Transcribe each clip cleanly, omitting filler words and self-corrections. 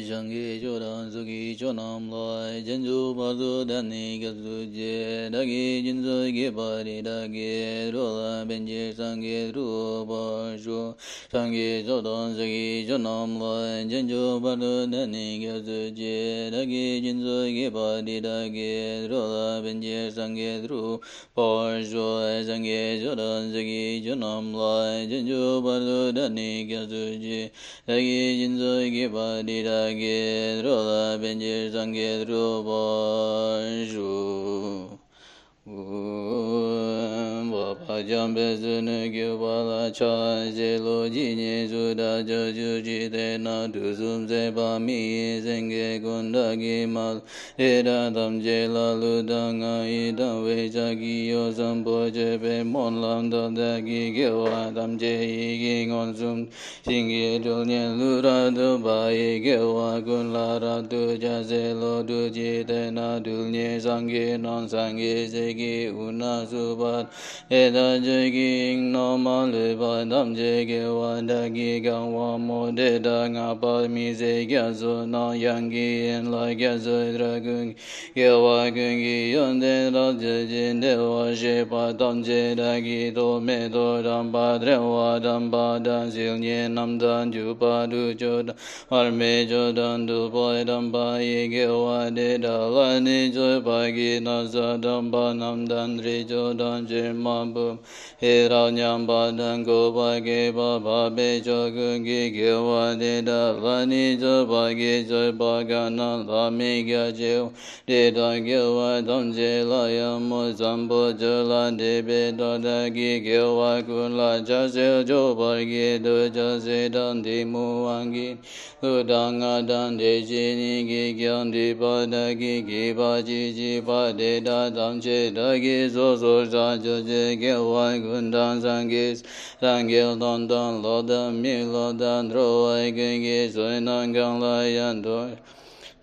Jangi Jodan Sugi Chonam Lai Janju Bazu Dani Gazu Je Dagi Jinzu Gipari Dagi Rola Benji Sangi Rupa Shu Sangi Jodan Sugi Chonam Lai Janju Bazu Dani Gazu Je Dagi Jinzu Gipari Dagi Rola Benji Sangi Rupa Shu Sangi Jodan Sugi Chonam Lai Janju Bazu Dani Gazu Je Dagi Jinzu Gipari Dagi Rola Benji Sangi Rupa Shu Bapa Jambe Zunu Gyubala Cha Zelo Jini Zuda Joju Jite Na Duzum Zeba Mi Zenge Gunda Gimal Eda Dam Jela Ludanga Ida Weja Giyo Zambo Jebe Mon Lam Dagi Gyewa Dam Je Gingon Zum Singi Dulnyen Lura Dubai Gyewa Gun Lara Duja Zelo Dujite Na Dulnye Sangi Non Sangi Zegi Una Subat Eda Jegi Noma Leba Dam Jegi Wadagi Gawa Mode Dangapa Mise Gyazo Na Yangi En La Gyazo Dragung Gyawa Gungi Yonde Raja Jinde Wa Shepa Dam Jedagi Do Me Do Damba Drewa Damba Dan Zilnye Nam Dan Jupa Du Jodan Arme Jodan Du Boy Damba Yegewa De Dalani Joy Bagi Naza Damba Nam Dan Ri Jodan Jema Bum Hira Nyamba Dan Go Bagi Baba Be Jogungi Gyewa De Dalani Joy Bagi Joy Bagana Lami Gyajeo De Dan Gyewa Dam Jela Yamo Zambo Jola De Be Dodagi Gyewa Kunla Jase Jo Bagi Do Jase Dan Di Muangi Udanga Dan De Jini Gi Gyan Di Badagi Gi Baji Ji Ba De Da Dam Je Dagi Zo Zo Za Jo Je Gyewa Gundan Sangis Sangil Don Don Lo Dan Mi Lo Dan Roai Gungi Soinan Gang La Yan Do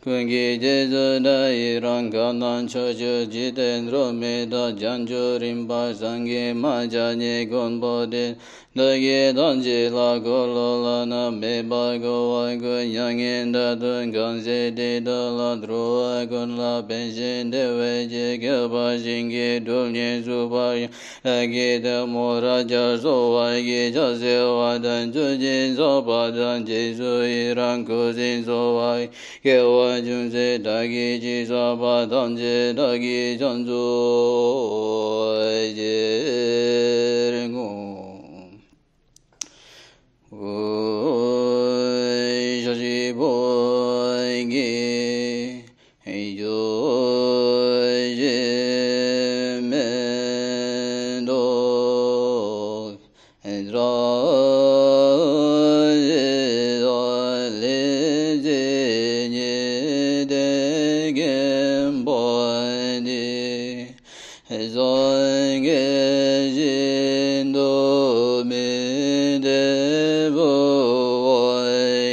Kungi Jesu Dai Ranganan Chojo Jiten Rome Da Janjo Rimba Sangi Maja Nye Gonbo De Dagi Danji La Golo La Na Me Ba Go Wa Go Yang In Da Dun Gan Se De Da La Dro Gun La Ben Shin De We Je Ge Ba Shingi Dul Nye Su Ba Dagi Da Mo Ra Ja So Wa Ge Ja Se Wa Dan Ju Jin So Ba Dan Jesu Iran Ku Sin So Wa Ge Wa Jun Se Dagi Ji Sa Ba Dan Je Dagi Jan Zu Je Ring Shashi Boy Gi Hey Joy Je Men Do and Ra Le Je Nye De Gem Boy Di Zoi Ge Jin Do Me De Bo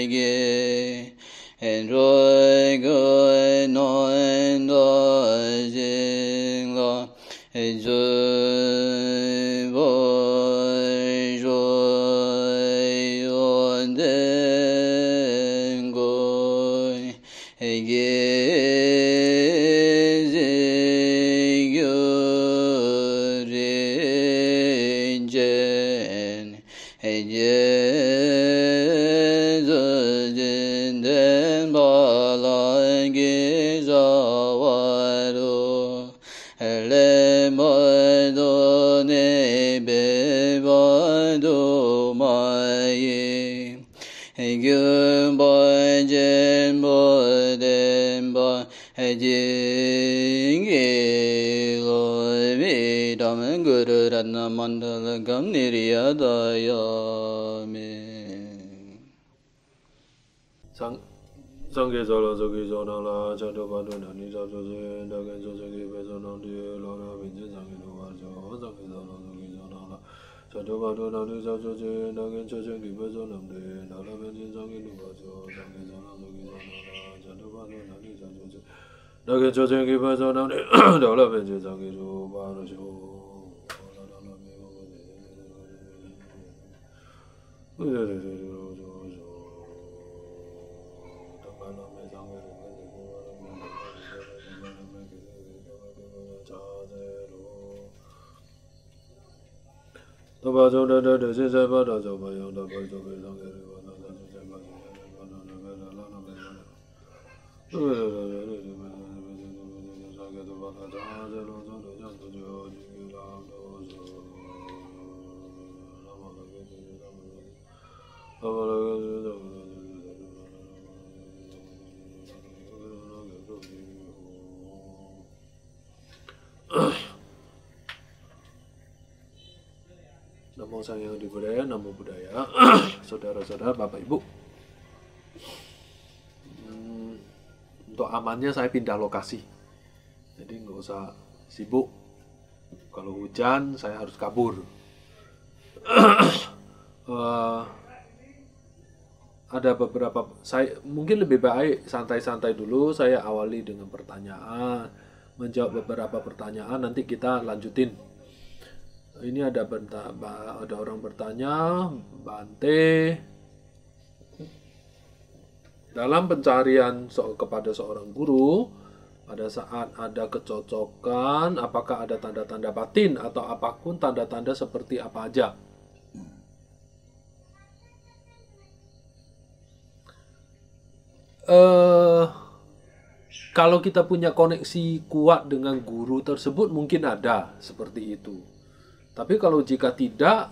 Ge and Roy Go No and Do Jing La Zoi Boy Joy On Den Go Ge Guru Ratna Mandala Gam Niriyadaya Me Sangye Zala Zogi Zona La Chato Padu Nani Chato Je Dagan Zogi Bezo Nandi Lora Vinci Sangye Nuwa Jo Sangye Zala Zogi Zona La Chato Padu Nani Chato Je Dagan Zogi Bezo Nandi Lora Vinci Sangye Nuwa Jo Sangye Zala Zogi Zona La Chato Padu Nani Chato Je Dagan Zogi Bezo Nandi Lora Vinci Sangye Nuwa Jo Namo Sang Hyang Adi Budaya, Namo Buddhaya, saudara-saudara, Bapak Ibu. Untuk amannya saya pindah lokasi, jadi nggak usah sibuk. Kalau hujan saya harus kabur. Ada beberapa, saya mungkin lebih baik santai-santai dulu. Saya awali dengan pertanyaan, menjawab beberapa pertanyaan, nanti kita lanjutin. Ini ada orang bertanya, Bante, dalam pencarian kepada seorang guru, pada saat ada kecocokan, apakah ada tanda-tanda batin atau apapun tanda-tanda seperti apa aja? Kalau kita punya koneksi kuat dengan guru tersebut, mungkin ada seperti itu. Tapi kalau jika tidak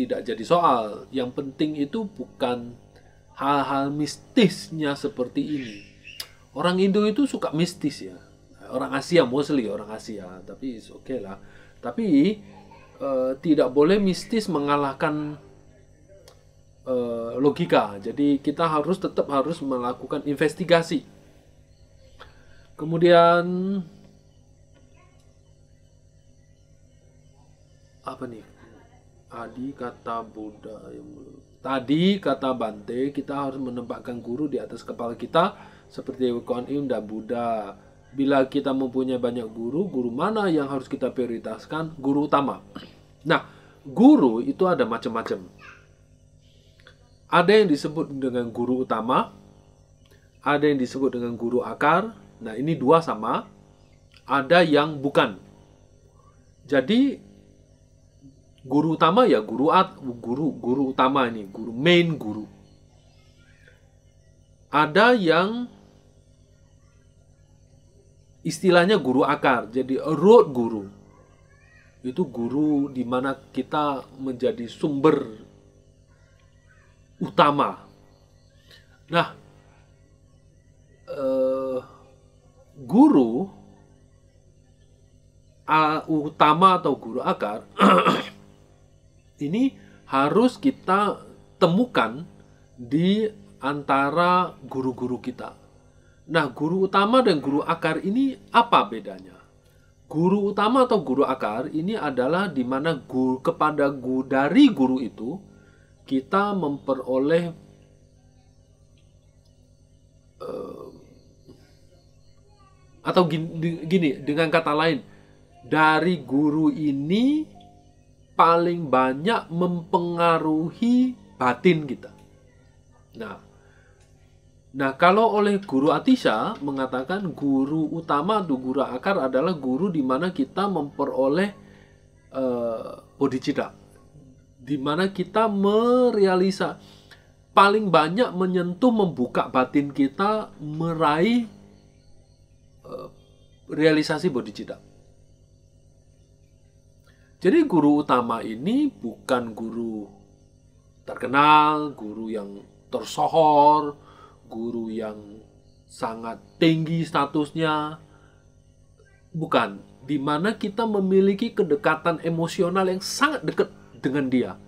jadi soal. Yang penting itu bukan hal-hal mistisnya seperti ini. Orang Indo itu suka mistis ya. Orang Asia, mostly orang Asia. Tapi oke lah. Tapi tidak boleh mistis mengalahkan logika. Jadi kita tetap harus melakukan investigasi. Kemudian apa nih? Tadi kata Bante, kita harus menempatkan guru di atas kepala kita seperti Kuan Im dan Buddha. Bila kita mempunyai banyak guru mana yang harus kita prioritaskan? Guru utama. Nah, guru itu ada macam-macam. Ada yang disebut dengan guru utama, ada yang disebut dengan guru akar. Nah, ini dua sama. Ada yang bukan. Jadi guru utama ya guru utama ini, guru main guru. Ada yang istilahnya guru akar, jadi root guru. Itu guru di mana kita menjadi sumber utama. Nah, guru utama atau guru akar ini harus kita temukan di antara guru-guru kita. Nah, guru utama dan guru akar ini apa bedanya? Guru utama atau guru akar ini adalah di mana dari guru itu kita memperoleh atau gini, dengan kata lain, dari guru ini paling banyak mempengaruhi batin kita. Nah, kalau oleh guru Atisha mengatakan guru utama atau guru akar adalah guru di mana kita memperoleh bodhicitta, di mana kita paling banyak menyentuh, membuka batin kita, meraih realisasi bodhicitta. Jadi guru utama ini bukan guru terkenal, guru yang tersohor, guru yang sangat tinggi statusnya. Bukan. Di mana kita memiliki kedekatan emosional yang sangat dekat dengan dia.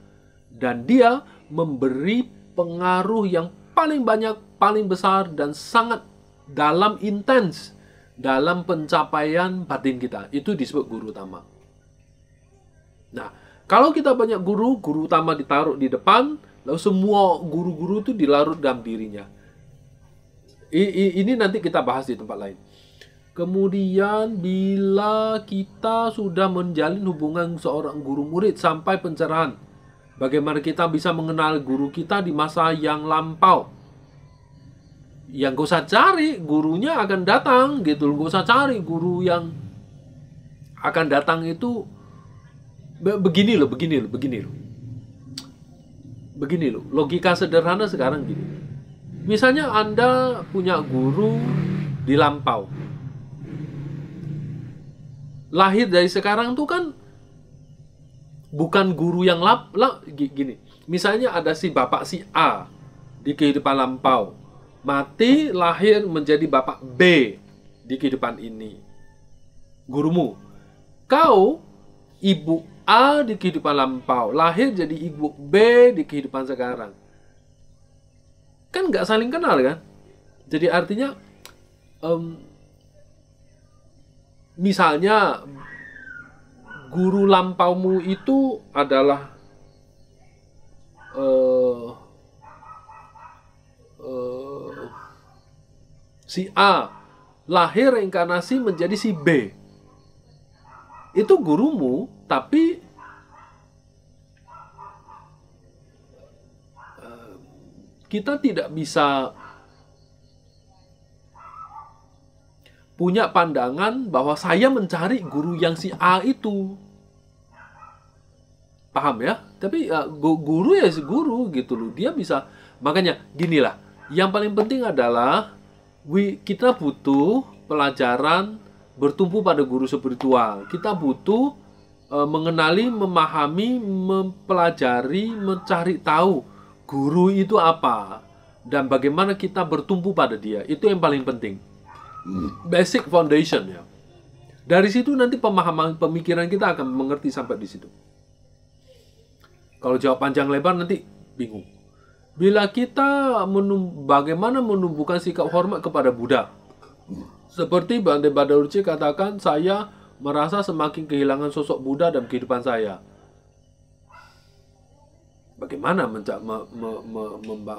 Dan dia memberi pengaruh yang paling banyak, paling besar, dan sangat dalam, intens dalam pencapaian batin kita. Itu disebut guru utama. Nah, kalau kita banyak guru utama ditaruh di depan, lalu semua guru-guru itu dilarut dalam dirinya. Ini nanti kita bahas di tempat lain. Kemudian, bila kita sudah menjalin hubungan seorang guru murid sampai pencerahan, bagaimana kita bisa mengenal guru kita di masa yang lampau? yang gak usah cari, gurunya akan datang gitu loh. Gak usah cari guru yang akan datang itu begini loh. Logika sederhana sekarang gini. Misalnya Anda punya guru di lampau. Lahir dari sekarang tuh kan bukan guru yang gini. Misalnya ada si bapak si A di kehidupan lampau. Mati lahir menjadi bapak B di kehidupan ini. Gurumu. Kau ibu A di kehidupan lampau, lahir jadi ibu B di kehidupan sekarang. Kan nggak saling kenal kan? Jadi artinya misalnya guru lampaumu itu adalah si A, lahir reinkarnasi menjadi si B. Itu gurumu, tapi kita tidak bisa punya pandangan bahwa saya mencari guru yang si A itu. Paham ya? Tapi guru ya si guru gitu loh. Dia bisa, makanya ginilah. Yang paling penting adalah kita butuh pelajaran bertumpu pada guru spiritual. Kita butuh mengenali, memahami, mempelajari, mencari tahu guru itu apa dan bagaimana kita bertumpu pada dia. Itu yang paling penting. Basic foundation ya. Dari situ nanti pemahaman pemikiran kita akan mengerti sampai di situ. Kalau jawab panjang lebar nanti bingung. Bila kita bagaimana menumbuhkan sikap hormat kepada Buddha. Seperti Bhante Badarudji katakan, saya merasa semakin kehilangan sosok Buddha dalam kehidupan saya. Bagaimana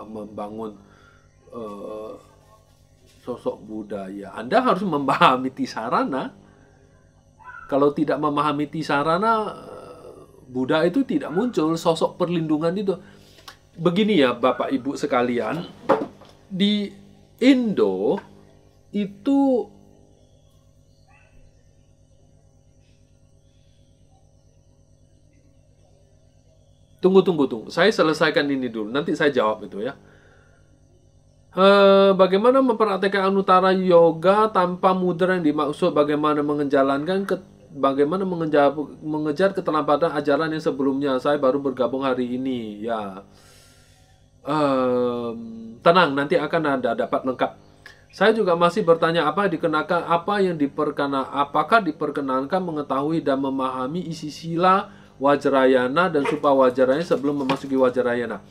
membangun sosok Buddha? Ya, Anda harus memahami Tisarana. Kalau tidak memahami Tisarana, Buddha itu tidak muncul, sosok perlindungan itu. Begini ya Bapak Ibu sekalian, di Indo itu tunggu. Saya selesaikan ini dulu, nanti saya jawab itu ya. Bagaimana mempraktekkan Anuttara Yoga tanpa mudra yang dimaksud? Bagaimana mengejar keterlambatan ajaran yang sebelumnya? Saya baru bergabung hari ini ya. Tenang, nanti akan ada dapat lengkap. Saya juga masih bertanya apakah diperkenankan mengetahui dan memahami isi sila Vajrayana dan Supa Vajrayana sebelum memasuki Vajrayana.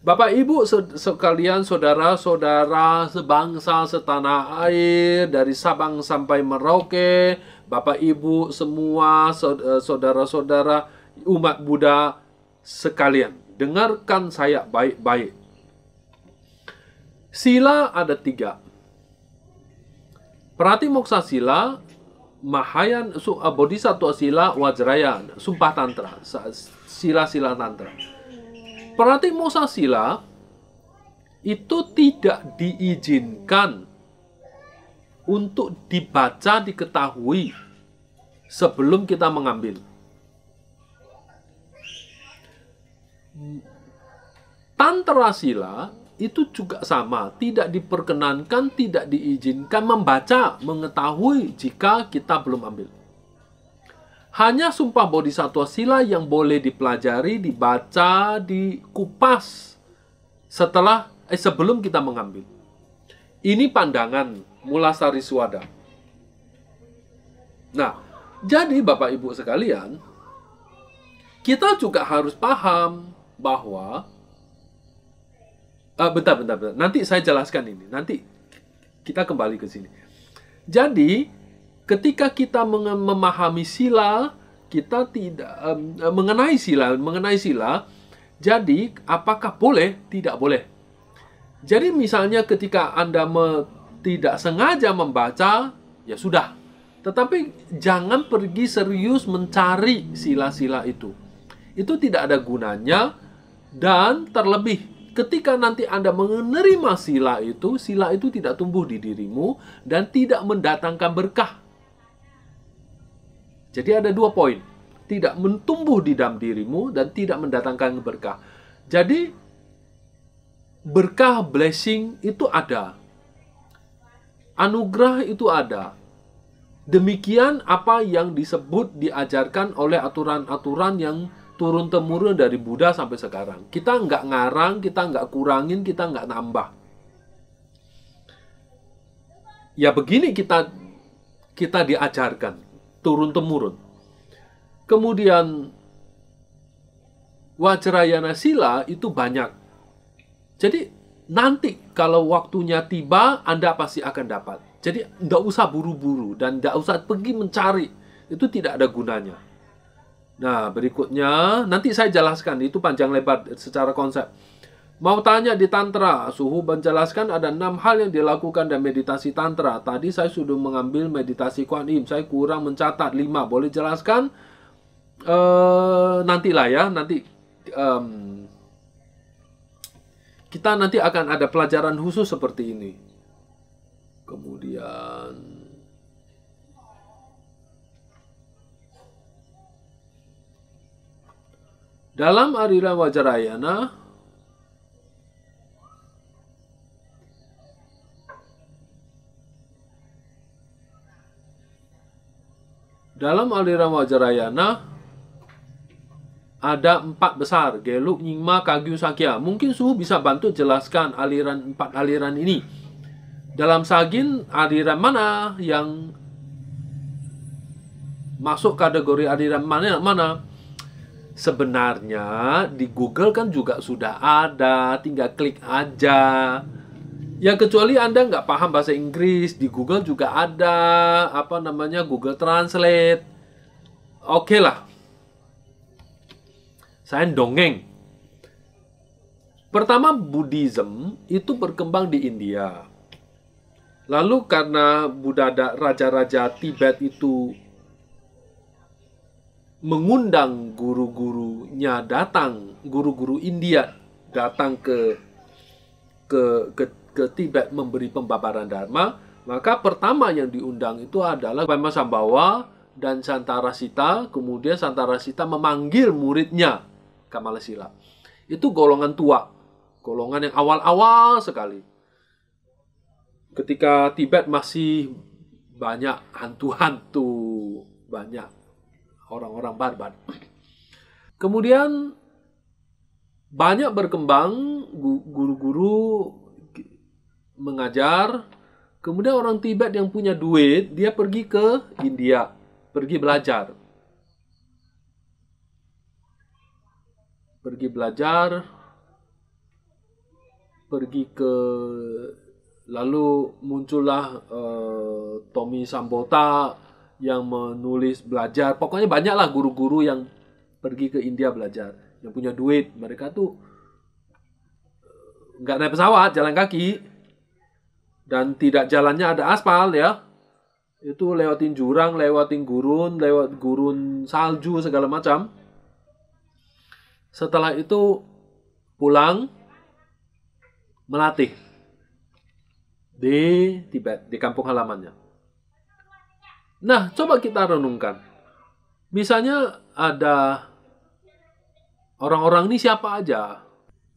Bapak Ibu sekalian, saudara-saudara sebangsa setanah air dari Sabang sampai Merauke, Bapak Ibu semua saudara-saudara umat Buddha sekalian, dengarkan saya baik-baik. Sila ada 3. Pratimoksha sila, Mahayana Bodhisattva sila, Vajrayana, Sumpah Tantra, sila-sila Tantra. Pratimoksha sila itu tidak diizinkan untuk dibaca, diketahui sebelum kita mengambil. Tantra sila itu juga sama, tidak diperkenankan, tidak diizinkan membaca, mengetahui jika kita belum ambil. Hanya Sumpah Bodhisattva sila yang boleh dipelajari, dibaca, dikupas sebelum kita mengambil. Ini pandangan Mulasari Swada. Nah, jadi Bapak Ibu sekalian, kita juga harus paham bahwa bentar. Nanti saya jelaskan ini. Nanti kita kembali ke sini. Jadi, ketika kita memahami sila, kita tidak mengenai sila. Jadi, apakah boleh? Tidak boleh. Jadi, misalnya ketika Anda tidak sengaja membaca, ya sudah. Tetapi jangan pergi serius mencari sila-sila itu. Itu tidak ada gunanya dan terlebih ketika nanti Anda menerima sila itu tidak tumbuh di dirimu dan tidak mendatangkan berkah. Jadi ada 2 poin. Tidak mentumbuh di dalam dirimu dan tidak mendatangkan berkah. Jadi berkah, blessing itu ada. Anugerah itu ada. Demikian apa yang disebut diajarkan oleh aturan-aturan yang turun-temurun dari Buddha sampai sekarang. Kita nggak ngarang, kita nggak kurangin, kita nggak nambah. Ya begini kita diajarkan, turun-temurun. Kemudian Vajrayana Sila itu banyak. Jadi nanti kalau waktunya tiba, Anda pasti akan dapat. Jadi nggak usah buru-buru dan nggak usah pergi mencari. Itu tidak ada gunanya. Nah, berikutnya nanti saya jelaskan, itu panjang lebar secara konsep. Mau tanya di Tantra, Suhu menjelaskan ada 6 hal yang dilakukan dalam meditasi Tantra. Tadi saya sudah mengambil meditasi Kuan Im, saya kurang mencatat 5. Boleh jelaskan? Nantilah ya, nanti kita nanti akan ada pelajaran khusus seperti ini. Kemudian dalam aliran Vajrayana ada 4 besar, Gelug, Nyingma, Kagyu, Sakya. Mungkin Suhu bisa bantu jelaskan 4 aliran ini. Dalam Sagin, aliran mana yang masuk kategori aliran mana? Sebenarnya di Google kan juga sudah ada, tinggal klik aja. Ya kecuali Anda nggak paham bahasa Inggris, di Google juga ada, Google Translate. Oke lah. Saya dongeng. Pertama, Buddhism itu berkembang di India. Lalu karena raja-raja Tibet itu mengundang guru-gurunya datang, guru-guru India datang ke Tibet memberi pembabaran Dharma, maka pertama yang diundang itu adalah Pamasambhawa dan Santarasita. Kemudian Santarasita memanggil muridnya Kamalasila. Itu golongan tua, golongan yang awal-awal sekali. Ketika Tibet masih banyak hantu-hantu, banyak orang-orang barbar. Kemudian banyak berkembang guru-guru mengajar. Kemudian orang Tibet yang punya duit, dia pergi ke India, pergi belajar. Lalu muncullah Tommy Sambota yang menulis belajar. Pokoknya banyaklah guru-guru yang pergi ke India belajar, yang punya duit. Mereka tuh nggak naik pesawat, jalan kaki, dan tidak jalannya ada aspal ya. Itu lewatin jurang, lewatin lewat gurun salju segala macam. Setelah itu pulang melatih di Tibet, di kampung halamannya. Nah, coba kita renungkan. Misalnya ada orang-orang ini siapa aja?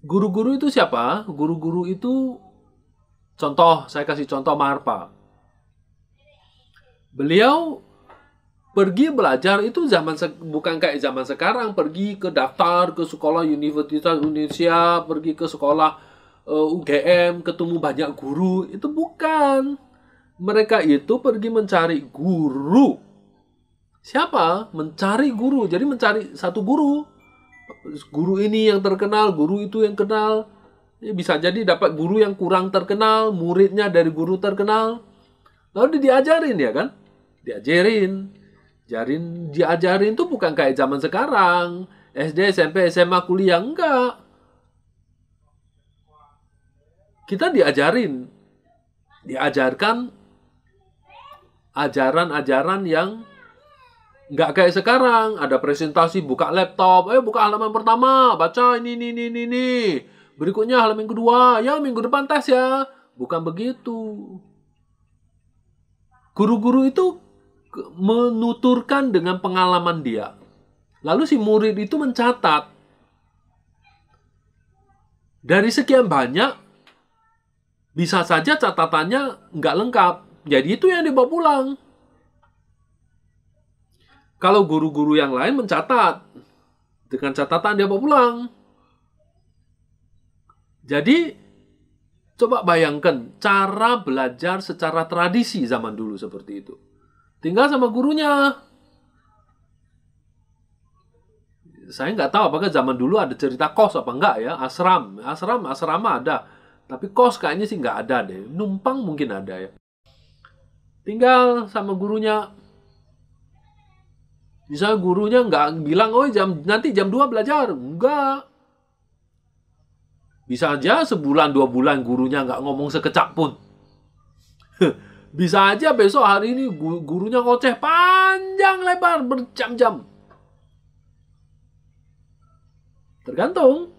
Guru-guru itu siapa? Guru-guru itu, saya kasih contoh Maharpa. Beliau pergi belajar itu bukan kayak zaman sekarang, pergi ke daftar ke sekolah Universitas Indonesia, pergi ke sekolah UGM, ketemu banyak guru. Itu bukan. Mereka itu pergi mencari guru. Siapa? Mencari guru. Jadi mencari satu guru. Guru ini yang terkenal, guru itu yang kenal. Bisa jadi dapat guru yang kurang terkenal, muridnya dari guru terkenal. Lalu diajarin ya kan? Diajarin itu bukan kayak zaman sekarang. SD, SMP, SMA, kuliah. Enggak. Kita diajarkan ajaran-ajaran yang nggak kayak sekarang. Ada presentasi, buka laptop, buka halaman pertama, baca ini. berikutnya halaman kedua, ya minggu depan tes ya. Bukan begitu. Guru-guru itu menuturkan dengan pengalaman dia. Lalu si murid itu mencatat. Dari sekian banyak, bisa saja catatannya nggak lengkap. Jadi itu yang dibawa pulang. Kalau guru-guru yang lain mencatat. Dengan catatan dia bawa pulang. Jadi, coba bayangkan cara belajar secara tradisi zaman dulu seperti itu. Tinggal sama gurunya. Saya nggak tahu apakah zaman dulu ada cerita kos apa enggak ya. Asrama ada. Tapi kos kayaknya sih nggak ada deh. Numpang mungkin ada ya. Tinggal sama gurunya. Misalnya gurunya nggak bilang, oh nanti jam 2 belajar. Enggak. Bisa aja sebulan 2 bulan gurunya nggak ngomong sekecap pun. Bisa aja besok hari ini gurunya ngoceh panjang lebar berjam-jam. Tergantung.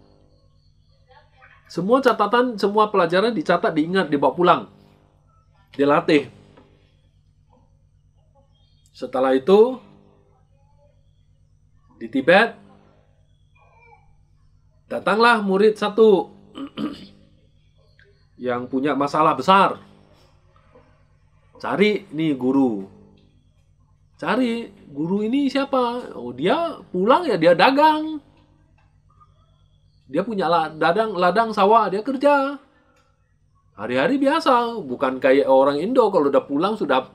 Semua catatan, semua pelajaran dicatat, diingat, dibawa pulang. Dilatih. Setelah itu, di Tibet, datanglah murid satu yang punya masalah besar. Cari nih guru. Cari guru ini siapa? Oh, dia pulang ya dia dagang. Dia punya ladang sawah, dia kerja. Hari-hari biasa, bukan kayak orang Indo kalau udah pulang sudah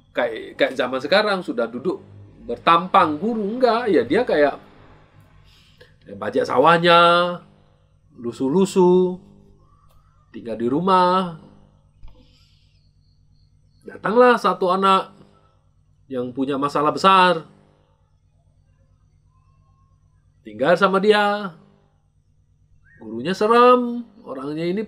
kayak zaman sekarang sudah duduk bertampang guru, enggak. Ya dia kayak bajak sawahnya, lusuh-lusuh, tinggal di rumah. Datanglah satu anak yang punya masalah besar. Tinggal sama dia. Gurunya serem, orangnya ini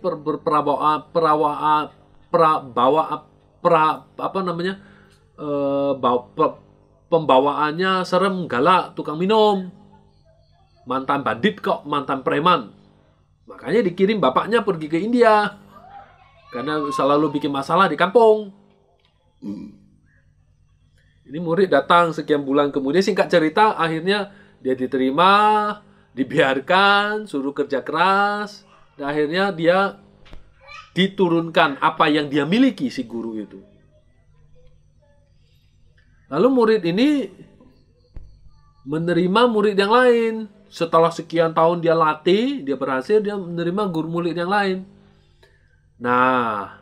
pembawaannya serem, galak, tukang minum, mantan bandit kok, mantan preman. Makanya dikirim bapaknya pergi ke India karena selalu bikin masalah di kampung. Ini murid datang sekian bulan kemudian, singkat cerita akhirnya dia diterima, dibiarkan, suruh kerja keras, dan akhirnya dia diturunkan apa yang dia miliki si guru itu. Lalu murid ini menerima murid yang lain. Setelah sekian tahun dia latih, dia berhasil, dia menerima guru murid yang lain. Nah,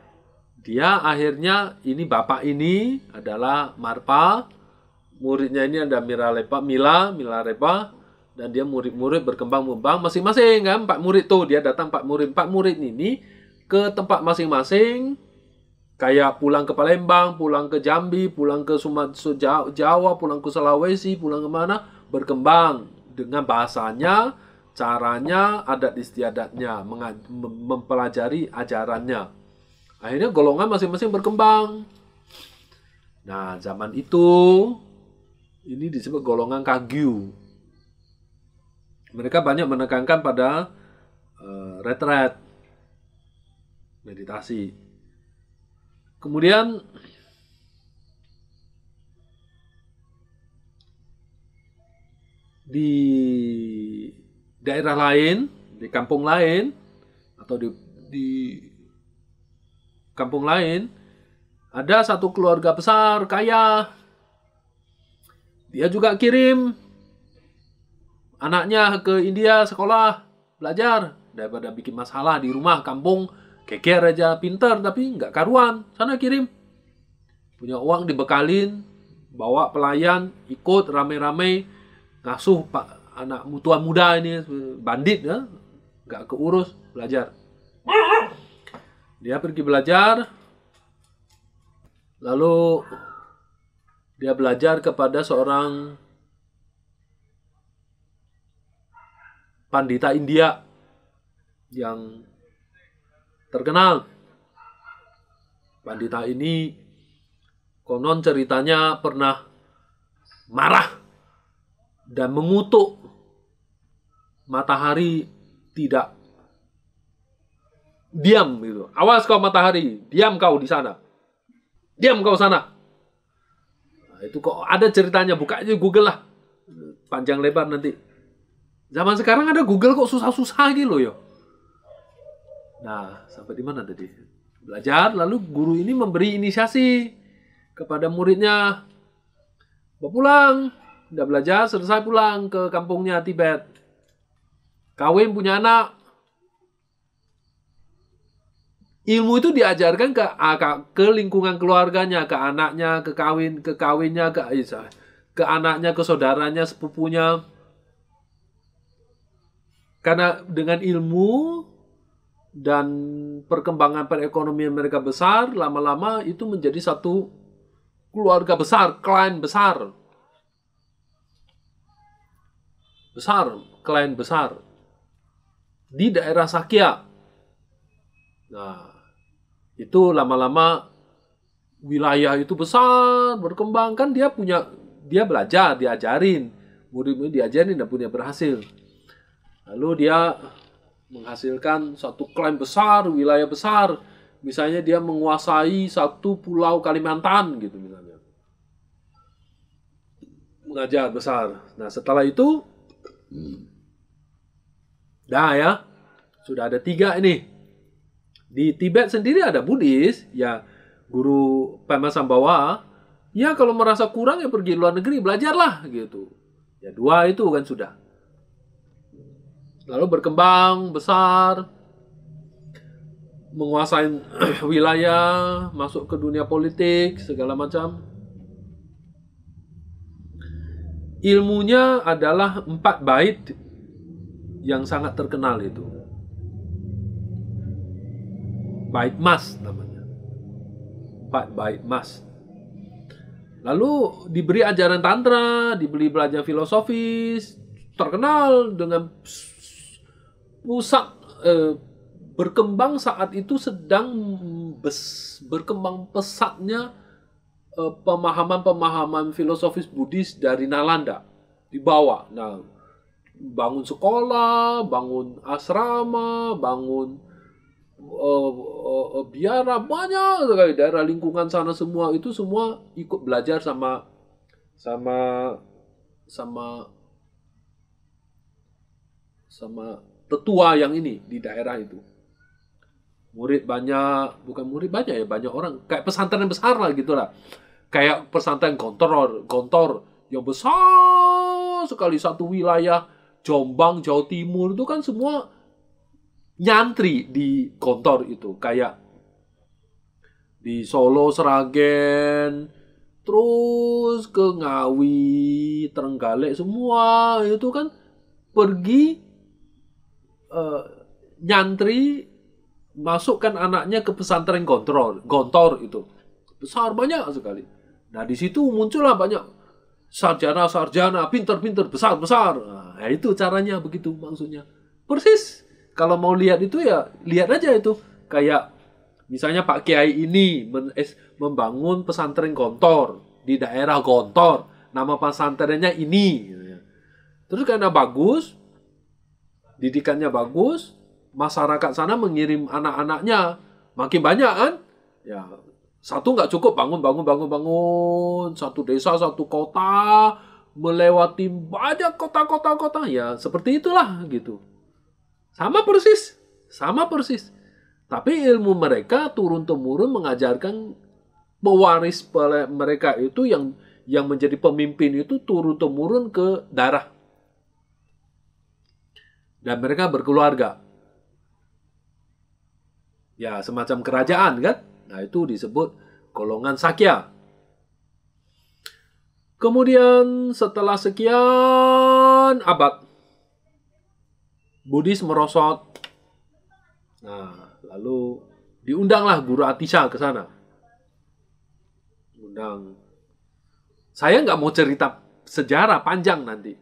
dia akhirnya, ini bapak ini adalah Marpa, muridnya ini ada Mila Repa, dan dia murid-murid berkembang-kembang masing-masing kan, 4 murid tuh, dia datang 4 murid ini ke tempat masing-masing, kayak pulang ke Palembang, pulang ke Jambi, pulang ke Sumatera Jawa, pulang ke Sulawesi, pulang kemana, berkembang dengan bahasanya, caranya, adat istiadatnya, mempelajari ajarannya. Akhirnya golongan masing-masing berkembang. Nah, zaman itu ini disebut golongan Kagyu. Mereka banyak menekankan pada retret, meditasi. Kemudian di daerah lain, di kampung lain, atau di kampung lain, ada satu keluarga besar, kaya. Dia juga kirim anaknya ke India sekolah, belajar. Daripada bikin masalah di rumah, kampung, geger aja, pintar, tapi nggak karuan. Sana kirim. Punya uang dibekalin, bawa pelayan, ikut rame-rame, ngasuh anak tuan muda ini, bandit ya, nggak keurus, belajar. Dia pergi belajar, lalu dia belajar kepada seorang pandita India yang terkenal. Pandita ini konon ceritanya pernah marah dan mengutuk matahari tidak Diam gitu. Awas kau matahari, diam kau di sana. Diam kau sana. Nah, itu kok ada ceritanya, buka aja Google lah. Panjang lebar nanti. Zaman sekarang ada Google kok susah-susah gitu loh ya. Nah, sampai di mana tadi? Belajar, lalu guru ini memberi inisiasi kepada muridnya. Bawa pulang, udah belajar, selesai pulang ke kampungnya Tibet. Kawin, punya anak. Ilmu itu diajarkan ke lingkungan keluarganya, ke anaknya, ke kawinnya, ke anaknya, ke saudaranya, sepupunya. Karena dengan ilmu dan perkembangan perekonomian mereka besar, lama-lama itu menjadi satu keluarga besar, klan besar. Klan besar. Di daerah Sakya. Nah, itu lama-lama wilayah itu besar, berkembang. Kan dia belajar, diajarin. Murid-murid diajarin dan punya berhasil. Lalu dia menghasilkan satu klan besar, wilayah besar. Misalnya dia menguasai satu pulau Kalimantan gitu misalnya. Mengajar besar. Nah, setelah itu sudah ada 3 ini. Di Tibet sendiri ada Buddhis, ya guru Pema Sambhawa. Ya kalau merasa kurang ya pergi luar negeri, belajarlah gitu. Ya 2 itu kan sudah. Lalu berkembang besar, menguasai wilayah, masuk ke dunia politik, segala macam. Ilmunya adalah 4 bait yang sangat terkenal itu. Bait Mas namanya. 4 bait Mas. Lalu diberi ajaran tantra, diberi belajar filosofis, terkenal dengan pusat berkembang saat itu sedang berkembang pesatnya pemahaman-pemahaman filosofis Buddhis dari Nalanda dibawa. Nah, bangun sekolah, bangun asrama, bangun biara, banyak sekali daerah lingkungan sana, semua itu semua ikut belajar sama tetua yang ini di daerah itu. Murid banyak, bukan murid banyak ya, banyak orang. Kayak pesantren besar lah gitu lah. Kayak pesantren Gontor yang besar sekali, satu wilayah Jombang, Jawa Timur itu kan semua nyantri di Gontor itu. Kayak di Solo, Sragen, terus ke Ngawi, Trenggalek, semua itu kan pergi nyantri, masukkan anaknya ke pesantren Gontor itu. Besar, banyak sekali. Nah, di situ muncullah banyak sarjana, pinter-pinter, besar-besar. Nah, itu caranya begitu maksudnya. Persis. Kalau mau lihat itu ya, lihat aja itu. Kayak misalnya Pak Kiai ini membangun pesantren Gontor di daerah Gontor. Nama pesantrennya ini. Terus karena bagus, didikannya bagus, masyarakat sana mengirim anak-anaknya makin banyak kan? Ya, satu nggak cukup bangun. Satu desa, satu kota, melewati banyak kota. Ya, seperti itulah gitu. Sama persis. Tapi ilmu mereka turun-temurun mengajarkan pewaris mereka itu yang menjadi pemimpin itu turun-temurun ke darah. Dan mereka berkeluarga. Ya, semacam kerajaan kan? Nah, itu disebut golongan Sakya. Kemudian setelah sekian abad, Buddhis merosot. Nah, lalu diundanglah Guru Atisa ke sana. Undang. Saya nggak mau cerita sejarah panjang nanti.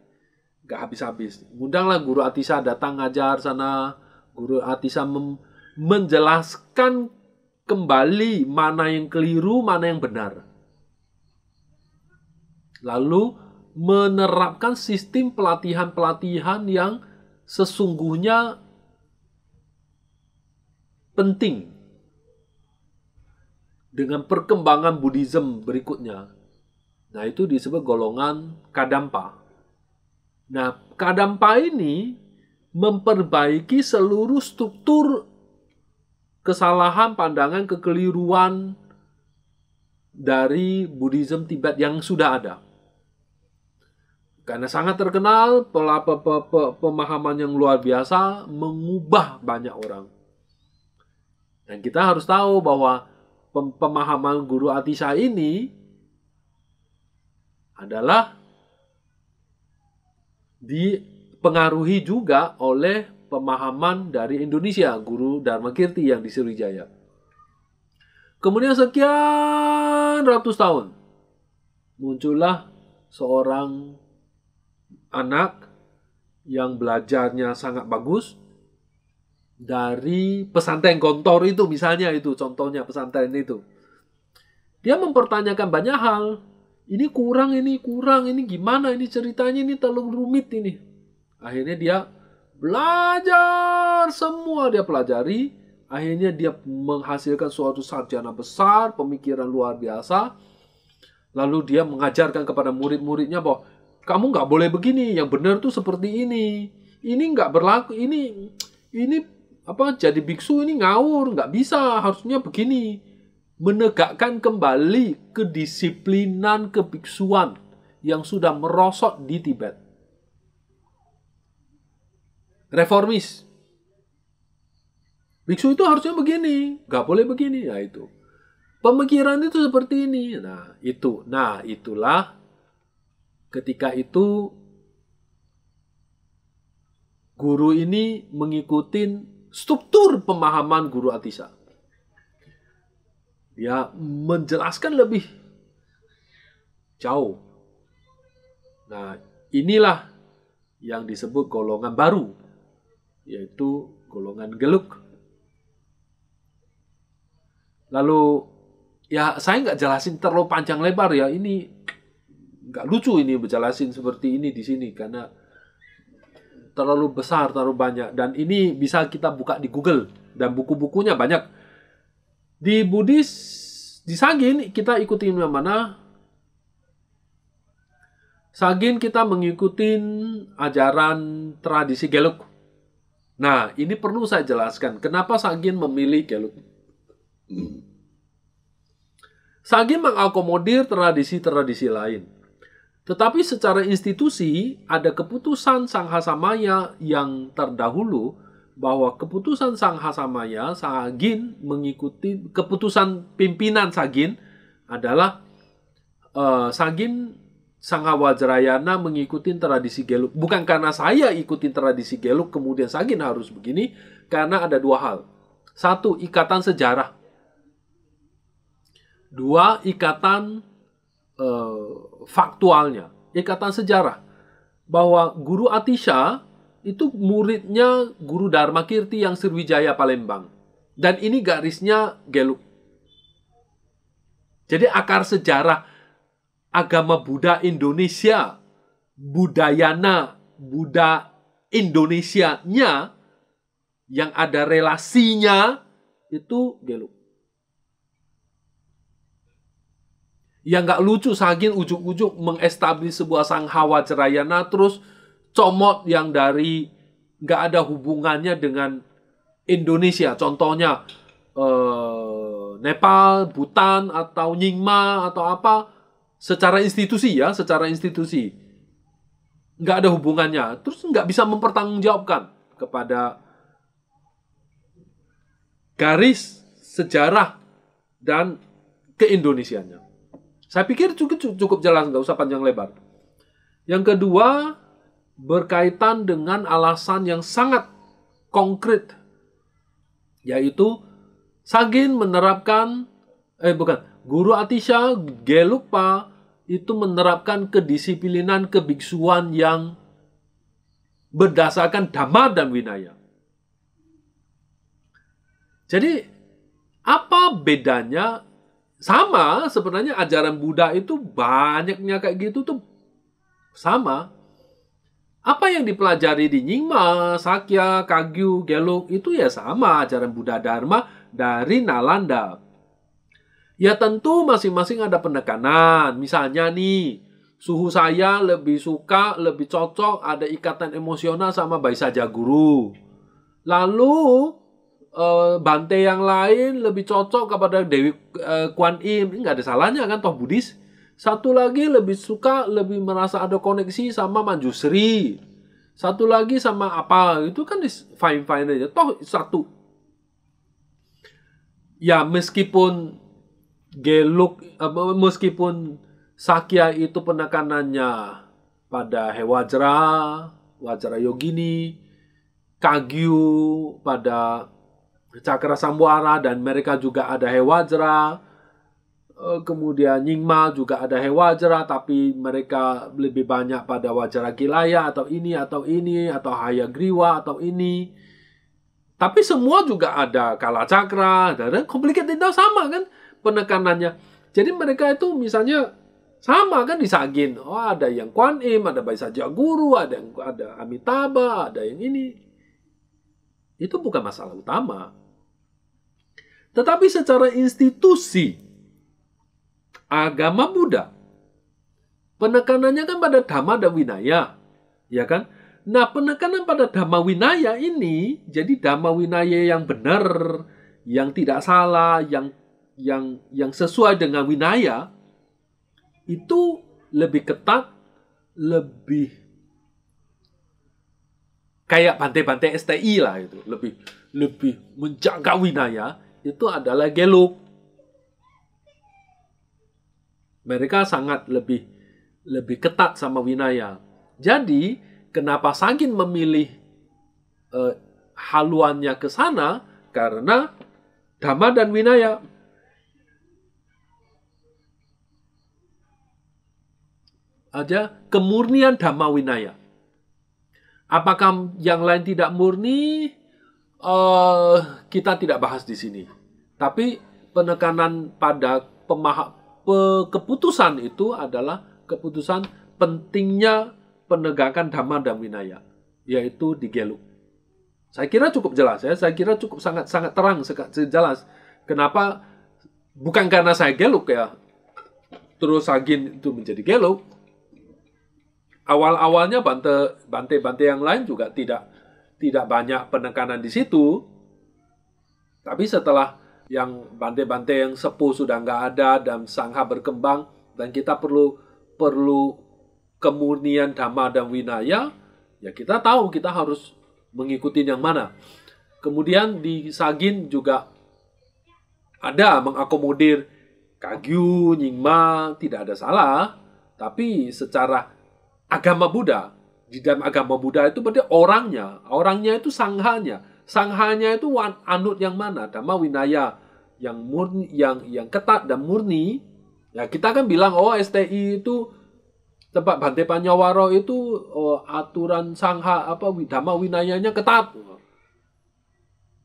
Nggak habis-habis. Undanglah Guru Atisa datang ngajar sana. Guru Atisa menjelaskan kembali mana yang keliru, mana yang benar. Lalu menerapkan sistem pelatihan-pelatihan yang sesungguhnya penting dengan perkembangan Buddhism berikutnya. Nah, itu disebut golongan Kadampa. Nah, Kadampa ini memperbaiki seluruh struktur kesalahan, pandangan, kekeliruan dari Buddhism Tibet yang sudah ada. Karena sangat terkenal, pemahaman yang luar biasa, mengubah banyak orang. Dan kita harus tahu bahwa pemahaman Guru Atisha ini adalah dipengaruhi juga oleh pemahaman dari Indonesia, Guru Dharmakirti yang di Sriwijaya. Kemudian sekian ratus tahun, muncullah seorang anak yang belajarnya sangat bagus dari pesantren Gontor itu, misalnya itu contohnya pesantren itu. Dia mempertanyakan banyak hal. Ini kurang, ini gimana, ini ceritanya, ini terlalu rumit ini. Akhirnya dia belajar, semua dia pelajari. Akhirnya dia menghasilkan suatu sarjana besar, pemikiran luar biasa. Lalu dia mengajarkan kepada murid-muridnya bahwa kamu nggak boleh begini, yang benar tuh seperti ini. Ini nggak berlaku, ini jadi biksu ini ngawur, nggak bisa, harusnya begini. Menegakkan kembali kedisiplinan kebiksuan yang sudah merosot di Tibet. Reformis. Biksu itu harusnya begini, nggak boleh begini. Nah itu. Pemikiran itu seperti ini. Nah itulah ketika itu guru ini mengikuti struktur pemahaman Guru Atisha. Dia menjelaskan lebih jauh. Nah, inilah yang disebut golongan baru, yaitu golongan Gelug. Lalu, ya saya nggak jelasin terlalu panjang lebar ya. Ini nggak lucu ini berjelasin seperti ini di sini karena terlalu besar, terlalu banyak. Dan ini bisa kita buka di Google dan buku-bukunya banyak. Di Buddhis, di Sagin kita ikutin yang mana? Sagin kita mengikuti ajaran tradisi Gelug. Nah, ini perlu saya jelaskan. Kenapa Sagin memilih Gelug? Sagin mengakomodir tradisi-tradisi lain. Tetapi secara institusi, ada keputusan Sanghasamaya yang terdahulu bahwa keputusan Sanghasamaya, Sagin mengikuti keputusan pimpinan Sagin adalah Sagin Sanghawajrayana mengikuti tradisi Gelug. Bukan karena saya ikuti tradisi Gelug kemudian Sagin harus begini, karena ada dua hal. Satu, ikatan sejarah. Dua, ikatan faktualnya. Ikatan sejarah. Bahwa Guru Atisha itu muridnya Guru Dharmakirti yang Sriwijaya Palembang. Dan ini garisnya Gelug. Jadi akar sejarah agama Buddha Indonesia, Budayana Buddha Indonesianya yang ada relasinya itu Gelug. Yang nggak lucu Sagin ujuk-ujuk mengestablis sebuah Sanghawajrayana terus comot yang dari nggak ada hubungannya dengan Indonesia. Contohnya Nepal, Bhutan, atau Nyingma, atau apa. Secara institusi ya, secara institusi. Nggak ada hubungannya. Terus nggak bisa mempertanggungjawabkan kepada garis sejarah dan keindonesianya. Saya pikir cukup jelas, nggak usah panjang lebar. Yang kedua, berkaitan dengan alasan yang sangat konkret, yaitu Sagin menerapkan, Guru Atisha Gelugpa itu menerapkan kedisiplinan kebiksuan yang berdasarkan Dhamma dan Vinaya. Jadi, apa bedanya? Sama sebenarnya ajaran Buddha itu banyaknya kayak gitu tuh sama. Apa yang dipelajari di Nyingma, Sakya, Kagyu, Gelug itu ya sama ajaran Buddha Dharma dari Nalanda. Ya tentu masing-masing ada penekanan. Misalnya nih, suhu saya lebih suka, lebih cocok, ada ikatan emosional sama Baisajya Guru. Lalu Bante yang lain lebih cocok kepada Dewi Kuan Im. Ini nggak ada salahnya kan, toh Buddhis. Satu lagi lebih suka, lebih merasa ada koneksi sama Manjusri. Satu lagi sama apa, itu kan fine-fine aja. Toh satu. Ya meskipun Gelug, meskipun Sakya itu penekanannya pada Hewajra, Wajra Yogini, Kagyu pada Cakra Samwara, dan mereka juga ada Hewajra. Kemudian Nyingma juga ada Hewajra, tapi mereka lebih banyak pada Wajra Kilaya atau ini, atau Hayagriwa atau ini. Tapi semua juga ada Kala Cakra, dan complicated itu sama kan penekanannya. Jadi mereka itu misalnya sama kan di Sagin. Oh, ada yang Kuan Im, ada Baisajya Guru, ada Amitabha, ada yang ini. Itu bukan masalah utama. Tetapi secara institusi agama Buddha, penekanannya kan pada Dhamma dan Vinaya, ya kan? Nah, penekanan pada Dhamma Vinaya ini, jadi Dhamma Vinaya yang benar, yang tidak salah, yang sesuai dengan Vinaya, itu lebih ketat, lebih kayak Bante-Bante STI lah itu, lebih menjaga Vinaya, itu adalah Gelug. Mereka sangat lebih ketat sama Vinaya. Jadi, kenapa Sagin memilih haluannya ke sana? Karena Dhamma dan Vinaya. Ada kemurnian Dhamma Vinaya. Apakah yang lain tidak murni? Kita tidak bahas di sini. Tapi penekanan pada keputusan itu adalah keputusan pentingnya penegakan Dhamma dan Vinaya, yaitu di Gelug. Saya kira cukup jelas ya. Saya kira cukup sangat terang, jelas. Kenapa? Bukan karena saya Gelug ya, terus Sagin itu menjadi Gelug. Awal-awalnya Bante yang lain juga tidak banyak penekanan di situ. Tapi setelah yang Bante yang sepuh sudah nggak ada dan Sangha berkembang, dan kita perlu kemurnian Dhamma dan Vinaya, ya kita tahu kita harus mengikuti yang mana. Kemudian di Sagin juga ada mengakomodir Kagyu, Nyingma, tidak ada salah. Tapi secara agama Buddha, di dalam agama Buddha itu berarti orangnya itu sanghanya. Sanghanya itu anut yang mana? Dhamma Vinaya yang murni, yang ketat dan murni. Ya kita kan bilang STI itu tempat Bante Panyawaro itu aturan sangha Dhamma Vinayanya ketat.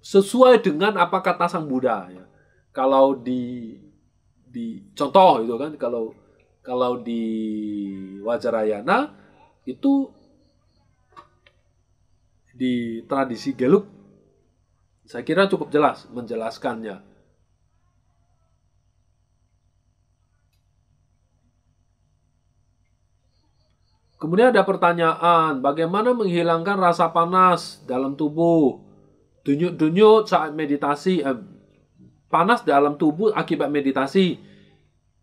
Sesuai dengan apa kata Sang Buddha ya. Kalau di contoh itu kan, kalau di Vajrayana itu di tradisi Gelug, saya kira cukup jelas menjelaskannya. Kemudian ada pertanyaan, bagaimana menghilangkan rasa panas dalam tubuh? Denyut-denyut saat meditasi, panas dalam tubuh akibat meditasi.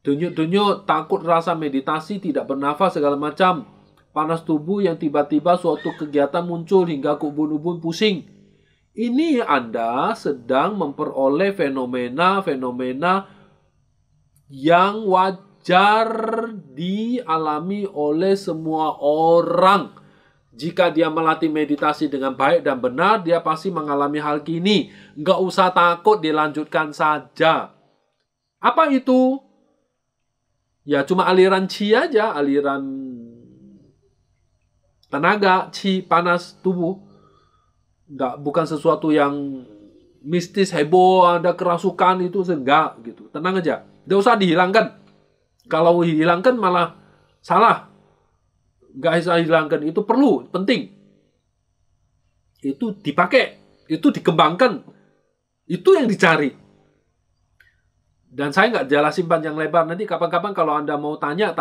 Denyut-denyut, takut rasa meditasi, tidak bernafas, segala macam. Panas tubuh yang tiba-tiba suatu kegiatan muncul hingga ke ubun-ubun pusing. Ini Anda sedang memperoleh fenomena-fenomena yang wajar dialami oleh semua orang. Jika dia melatih meditasi dengan baik dan benar, dia pasti mengalami hal ini. Nggak usah takut, dilanjutkan saja. Apa itu? Ya cuma aliran chi aja, aliran tenaga, chi, panas tubuh. Bukan sesuatu yang mistis, heboh, ada kerasukan itu, enggak gitu. Tenang aja. Nggak usah dihilangkan. Kalau dihilangkan malah salah. nggak bisa hilangkan, itu perlu, penting. Itu dipakai, itu dikembangkan, itu yang dicari. Dan saya nggak jelasin panjang lebar, nanti kapan-kapan kalau Anda mau tanya.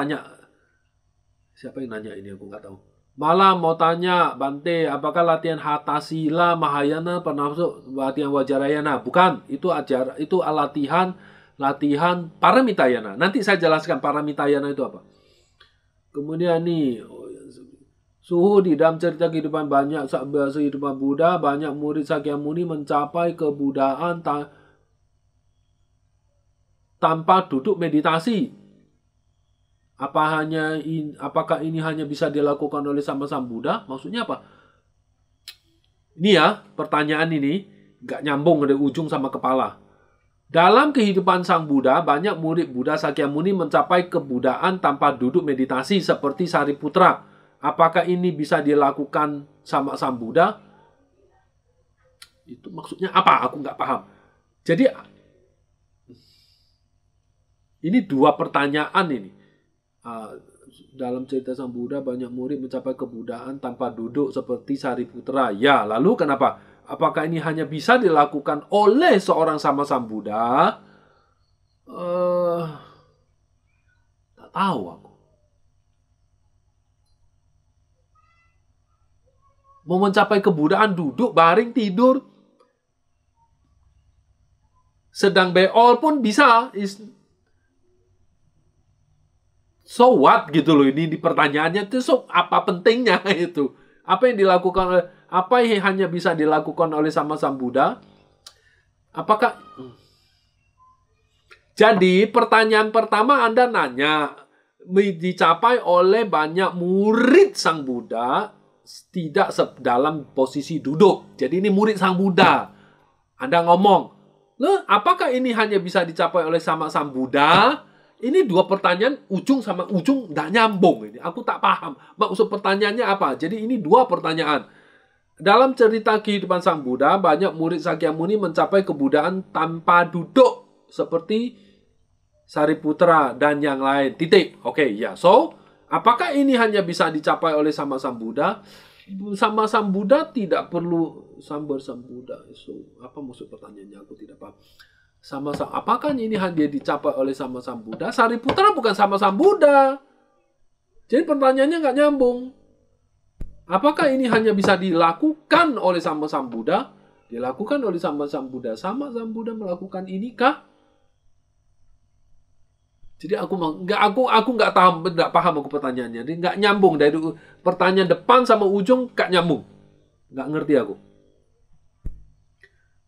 Siapa yang nanya ini, aku nggak tahu. Malah mau tanya, Bante, apakah latihan Hatha Sila, Mahayana pernah masuk latihan Vajrayana? Bukan, itu latihan Paramitayana. Nanti saya jelaskan Paramitayana itu apa. Kemudian nih, suhu di dalam cerita kehidupan banyak kehidupan Buddha, banyak murid Sakyamuni mencapai kebudaan tanpa duduk meditasi. Apakah ini hanya bisa dilakukan oleh sama Sang Buddha? Maksudnya apa? Ini ya, pertanyaan ini nggak nyambung dari ujung sama kepala. Dalam kehidupan Sang Buddha, banyak murid Buddha Sakyamuni mencapai kebudaan tanpa duduk meditasi seperti Sariputra. Apakah ini bisa dilakukan sama Sang Buddha? Itu maksudnya apa? Aku nggak paham. Jadi, ini dua pertanyaan ini. Dalam cerita Sang Buddha, banyak murid mencapai kebudaan tanpa duduk seperti Sariputra. Ya, lalu kenapa? Apakah ini hanya bisa dilakukan oleh seorang sama Sang Buddha? Tak tahu aku. Mau mencapai kebudaan duduk, baring, tidur. Sedang beol pun bisa. So what gitu loh, ini di pertanyaannya itu apa pentingnya itu? Apa yang dilakukan, apa yang hanya bisa dilakukan oleh sama Sang Buddha? Apakah? Jadi pertanyaan pertama Anda nanya, dicapai oleh banyak murid Sang Buddha tidak dalam posisi duduk. Jadi ini murid Sang Buddha. Anda ngomong, apakah ini hanya bisa dicapai oleh sama Sang Buddha? Ini dua pertanyaan, ujung sama ujung nggak nyambung. Ini aku tak paham maksud pertanyaannya apa. Jadi ini dua pertanyaan. Dalam cerita kehidupan Sang Buddha, banyak murid Sakyamuni mencapai kebudaan tanpa duduk seperti Sariputra dan yang lain. Titik. Oke, ya. So, apakah ini hanya bisa dicapai oleh sama Sang Buddha? Sama Sang Buddha tidak perlu sambar Sang Buddha. So, apa maksud pertanyaannya? Aku tidak paham. Apakah ini hanya dicapai oleh sama Sang Buddha? Sariputra bukan sama Sang Buddha. Jadi pertanyaannya nggak nyambung. Apakah ini hanya bisa dilakukan oleh sama Sang Buddha? Dilakukan oleh sama Sang Buddha. Sama Sang Buddha melakukan ini kah? Jadi aku nggak paham aku pertanyaannya. Jadi nggak nyambung dari pertanyaan depan sama ujung nggak nyambung. Nggak ngerti aku.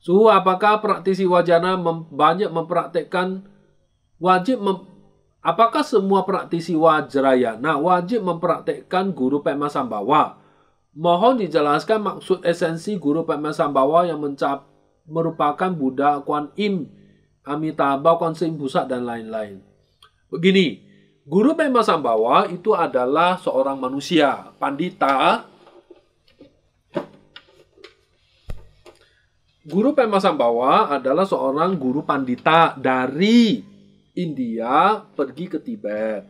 Suhu, apakah praktisi wajana banyak mempraktekkan apakah semua praktisi Vajrayana wajib mempraktekkan Guru Pema Sambhawa? Mohon dijelaskan maksud esensi Guru Pema Sambhawa yang merupakan Buddha, Kuan Im, Amitabha, Konsei Busak, dan lain-lain. Begini, Guru Pema Sambhawa itu adalah seorang manusia, pandita. Guru Pema Sambhawa adalah seorang guru pandita dari India pergi ke Tibet.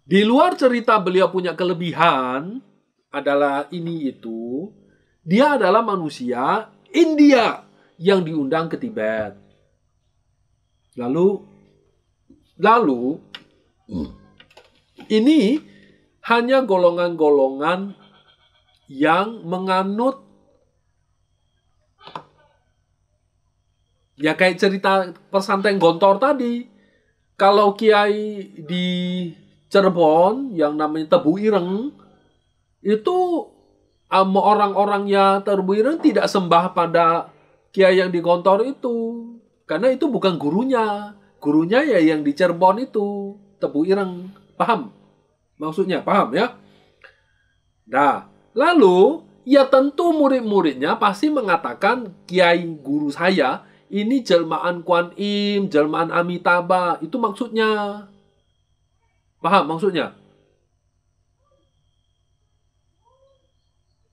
Di luar cerita beliau punya kelebihan adalah ini itu, dia adalah manusia India yang diundang ke Tibet. Lalu ini hanya golongan-golongan yang menganut, ya kayak cerita pesantren Gontor tadi. Kalau kiai di Cirebon yang namanya Tebu Ireng, itu orang-orang yang Tebu Ireng tidak sembah pada kiai yang di Gontor itu. Karena itu bukan gurunya. Gurunya ya yang di Cirebon itu, Tebu Ireng. Paham? Maksudnya, paham ya? Nah, lalu ya tentu murid-muridnya pasti mengatakan kiai guru saya ini jelmaan Kuan Im, jelmaan Amitabha. Itu maksudnya. Paham maksudnya?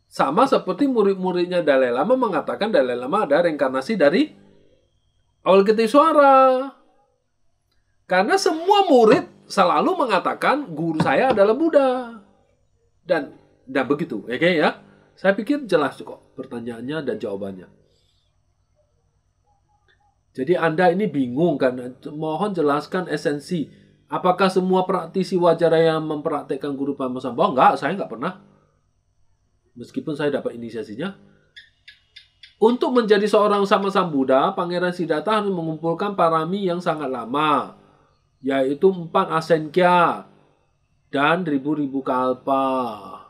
Sama seperti murid-muridnya Dalai Lama mengatakan Dalai Lama ada reinkarnasi dari Avalokitesvara. Karena semua murid selalu mengatakan guru saya adalah Buddha. Dan begitu, oke ya. Saya pikir jelas kok pertanyaannya dan jawabannya. Jadi Anda ini bingung kan? Mohon jelaskan esensi. Apakah semua praktisi Wajaraya mempraktekkan guru Padmasambhava? Enggak, saya enggak pernah. Meskipun saya dapat inisiasinya. Untuk menjadi seorang Sammasambuddha, Pangeran Siddhartha harus mengumpulkan parami yang sangat lama, yaitu 4 asenkhya dan ribu-ribu kalpa.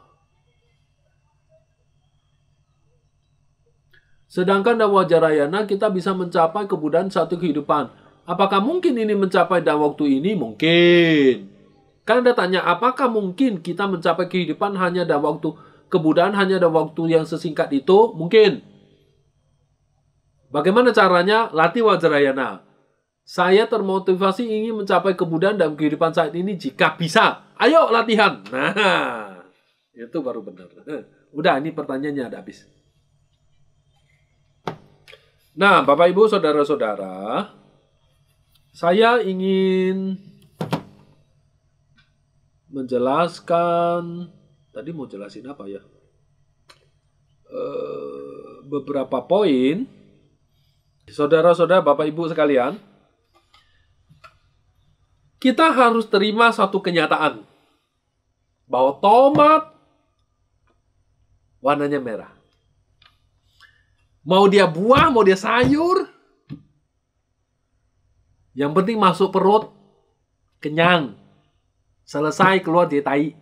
Sedangkan dalam Wajarayana kita bisa mencapai kebuddhaan satu kehidupan. Apakah mungkin ini mencapai dalam waktu ini? Mungkin. Kan Anda tanya, apakah mungkin kita mencapai kehidupan hanya dalam waktu kebuddhaan hanya dalam waktu yang sesingkat itu? Mungkin. Bagaimana caranya? Latih Wajarayana. Saya termotivasi ingin mencapai kebuddhaan dalam kehidupan saat ini jika bisa. Ayo latihan. Nah, itu baru benar. Udah, ini pertanyaannya ada habis. Nah, Bapak Ibu, Saudara-saudara, saya ingin menjelaskan, tadi mau jelasin apa ya? Beberapa poin. Saudara-saudara, Bapak Ibu sekalian, kita harus terima satu kenyataan bahwa tomat warnanya merah. Mau dia buah, mau dia sayur, yang penting masuk perut, kenyang, selesai keluar dari tai.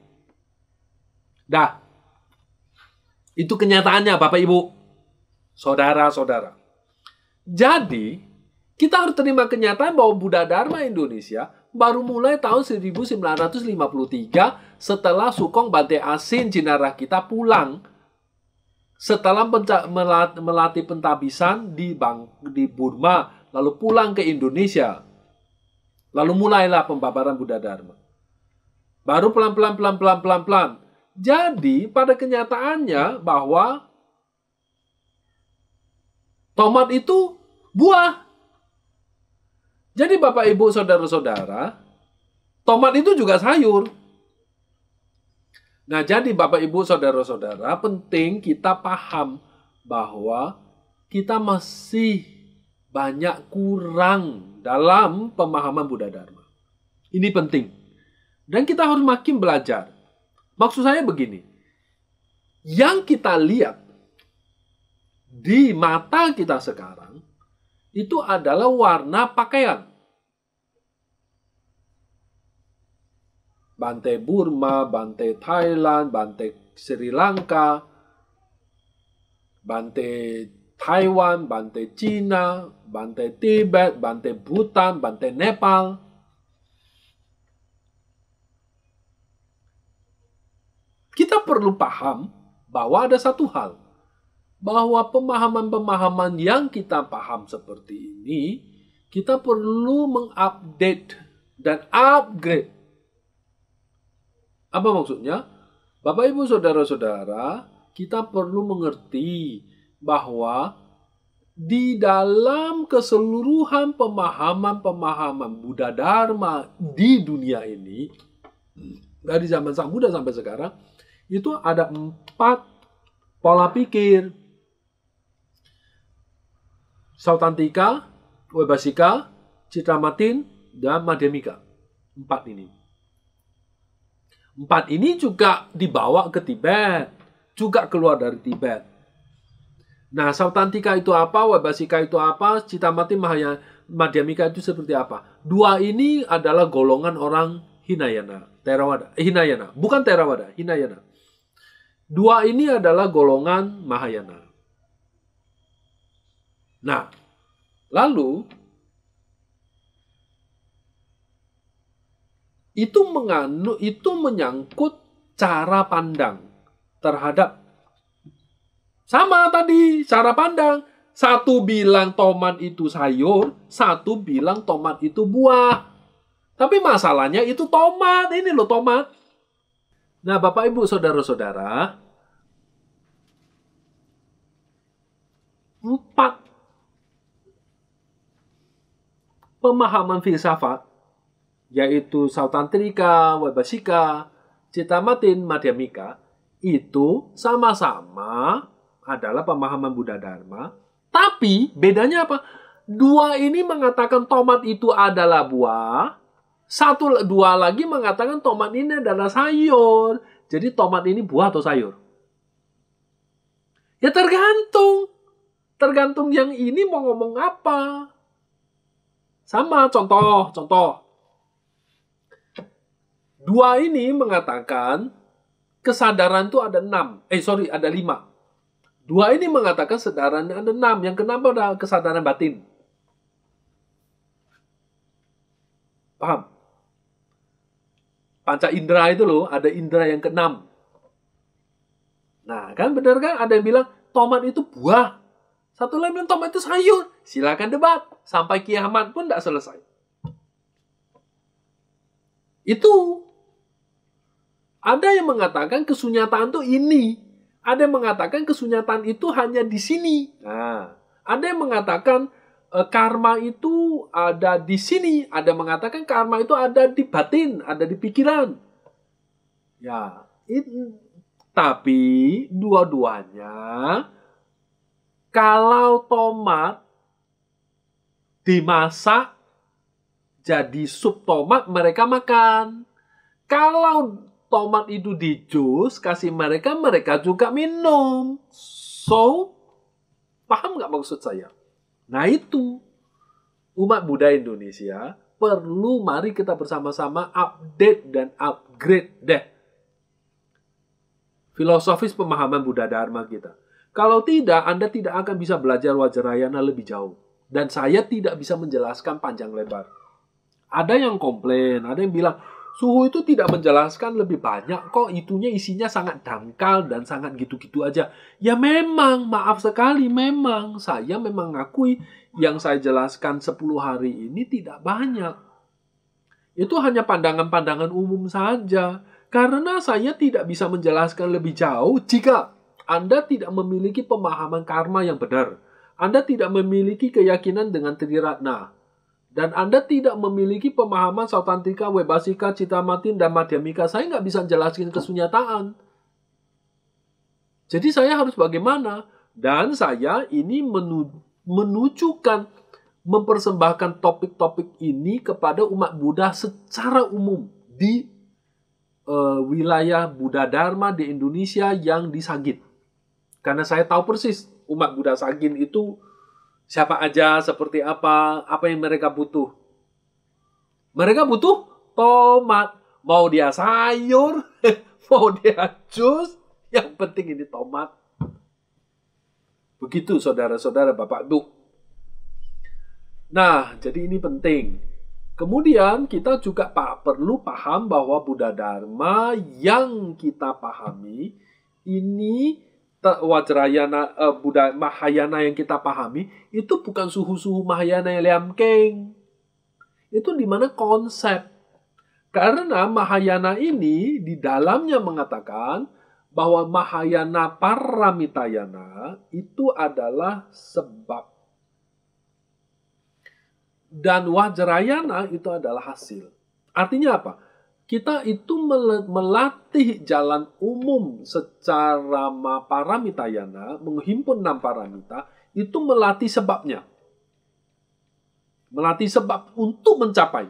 Dah. Itu kenyataannya Bapak Ibu, saudara-saudara. Jadi, kita harus terima kenyataan bahwa Buddha Dharma Indonesia baru mulai tahun 1953 setelah Sukong Bante Asin Jinarah kita pulang setelah melatih pentabisan di Burma, lalu pulang ke Indonesia. Lalu mulailah pembabaran Buddha Dharma. Baru pelan-pelan. Jadi, pada kenyataannya bahwa tomat itu buah. Jadi Bapak Ibu Saudara-saudara, tomat itu juga sayur. Nah, jadi Bapak Ibu Saudara-saudara, penting kita paham bahwa kita masih banyak kurang dalam pemahaman Buddha Dharma. Ini penting. Dan kita harus makin belajar. Maksud saya begini. Yang kita lihat di mata kita sekarang itu adalah warna pakaian. Bante Burma, Bante Thailand, Bante Sri Lanka, Bante Taiwan, Bante Cina, Bante Tibet, Bante Bhutan, Bante Nepal. Kita perlu paham bahwa ada satu hal. Bahwa pemahaman-pemahaman yang kita paham seperti ini, kita perlu mengupdate dan upgrade. Apa maksudnya? Bapak Ibu Saudara-saudara, kita perlu mengerti bahwa di dalam keseluruhan pemahaman-pemahaman Buddha Dharma di dunia ini, dari zaman Sang Buddha sampai sekarang, itu ada 4 pola pikir. Sautantika, Vaibhasika, Citramatin, dan Madhyamika. 4 ini. 4 ini juga dibawa ke Tibet. Juga keluar dari Tibet. Nah, Sautantika itu apa? Vaibhasika itu apa? Citramatin, Madhyamika itu seperti apa? 2 ini adalah golongan orang Hinayana. Hinayana. Bukan Theravada, Hinayana. 2 ini adalah golongan Mahayana. Nah, lalu itu menyangkut cara pandang terhadap sama tadi cara pandang. Satu bilang tomat itu sayur, satu bilang tomat itu buah. Tapi masalahnya itu tomat, ini loh tomat. Nah, Bapak Ibu Saudara-saudara, 4 pemahaman filsafat yaitu Sautantrika, Vaibhasika, Cittamatin, Madhyamika, itu sama-sama adalah pemahaman Buddha Dharma. Tapi bedanya apa? Dua ini mengatakan tomat itu adalah buah. Dua lagi mengatakan tomat ini adalah sayur. Jadi tomat ini buah atau sayur? Ya tergantung. Tergantung yang ini mau ngomong apa. Sama contoh. Dua ini mengatakan kesadaran itu ada 5. Dua ini mengatakan kesadaran ada 6. Yang kenapa ada kesadaran batin? Paham? Panca indera itu loh, ada indera yang ke-6. Nah, kan benar kan? Ada yang bilang tomat itu buah. Satu lagi bilang tomat itu sayur. Silakan debat. Sampai kiamat pun tidak selesai. Itu. Ada yang mengatakan kesunyataan itu ini. Ada yang mengatakan kesunyataan itu hanya di sini. Nah, ada yang mengatakan karma itu ada di sini. Ada yang mengatakan karma itu ada di batin, ada di pikiran. Ya, tapi dua-duanya kalau tomat dimasak jadi sup tomat, mereka makan. Kalau tomat itu di jus, kasih mereka juga minum. So, paham nggak maksud saya? Nah itu, umat Buddha Indonesia perlu mari kita bersama-sama update dan upgrade deh filosofis pemahaman Buddha Dharma kita. Kalau tidak, Anda tidak akan bisa belajar Vajrayana lebih jauh. Dan saya tidak bisa menjelaskan panjang lebar. Ada yang komplain, ada yang bilang, Suhu itu tidak menjelaskan lebih banyak kok, itunya isinya sangat dangkal dan sangat gitu-gitu aja. Ya memang, maaf sekali, memang saya memang ngakui yang saya jelaskan 10 hari ini tidak banyak. Itu hanya pandangan-pandangan umum saja. Karena saya tidak bisa menjelaskan lebih jauh jika Anda tidak memiliki pemahaman karma yang benar. Anda tidak memiliki keyakinan dengan Triratna. Dan Anda tidak memiliki pemahaman Sautantrika, Vaibhasika, Cittamatin, dan Madhyamika. Saya nggak bisa jelasin kesunyataan. Jadi saya harus bagaimana? Dan saya ini mempersembahkan topik-topik ini kepada umat Buddha secara umum di wilayah Buddha Dharma di Indonesia yang di Sagin. Karena saya tahu persis umat Buddha Sagin itu siapa aja, seperti apa yang mereka butuh. Mereka butuh tomat. Mau dia sayur, mau dia jus, yang penting ini tomat. Begitu saudara-saudara, Bapak Ibu. Nah, jadi ini penting. Kemudian kita juga perlu paham bahwa Buddha Dharma yang kita pahami, ini Vajrayana, Buddha Mahayana yang kita pahami, itu bukan suhu-suhu Mahayana yang liamkeng. Itu di mana konsep. Karena Mahayana ini di dalamnya mengatakan bahwa Mahayana Paramitayana itu adalah sebab. Dan Vajrayana itu adalah hasil. Artinya apa? Kita itu melatih jalan umum secara Paramitayana, menghimpun 6 paramita, itu melatih sebabnya. Melatih sebab untuk mencapai.